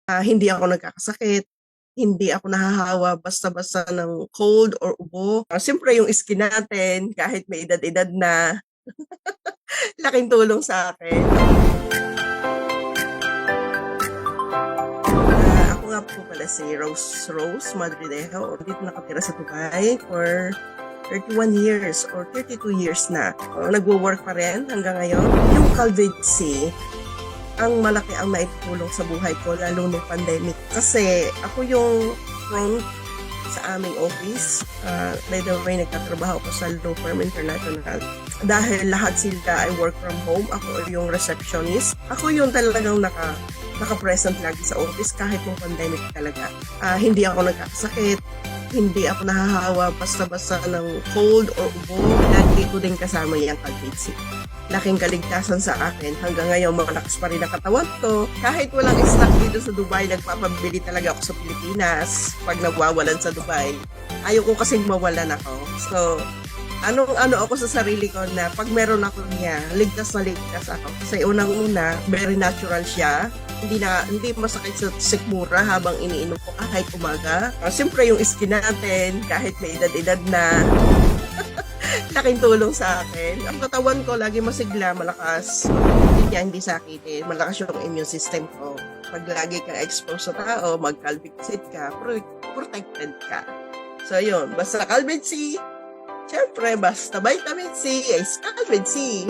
Hindi ako nagkakasakit, hindi ako nahahawa basta-basta ng cold or ubo. Siyempre yung skin natin kahit may edad-edad na, laking tulong sa akin. Ako nga po pala si Rose Madrilejo. Dito nakatira sa Dubai for 31 years or 32 years na. Nagwo-work pa rin hanggang ngayon. Yung Calvid C, ang malaki ang naitulong sa buhay ko lalo nung pandemic. Kasi ako yung front sa aming office. By the way, nagtatrabaho ko sa Law Firm International. Dahil lahat sila ay work from home, ako yung receptionist. Ako yung talagang naka-present lagi sa office kahit yung pandemic talaga. Hindi ako nagkakasakit, hindi ako nahahawa basta-basta ng cold or ubo. Lagi ko din kasama yung Calvitsi. Laking kaligtasan sa akin. Hanggang ngayon, malakas pa rin ang katawan ko. Kahit walang stock dito sa Dubai, nagpapabili talaga ako sa Pilipinas pag nagwawalan sa Dubai. Ayaw ko kasing mawalan ako. So, ano ako sa sarili ko na pag meron ako niya, ligtas na ligtas ako. Kasi unang-una, very natural siya. Hindi masakit sa sikmura habang iniinom ko kahit umaga. Siyempre yung skin natin, kahit may edad-edad na, laking tulong sa akin. Ang katawan ko lagi masigla, malakas. Hindi sakitin. Malakas yung immune system ko. Pag lagi kang exposed sa tao, mag-calvicid ka, protected ka. So yun, basta Calvin C, syempre basta vitamin C is Calvin C.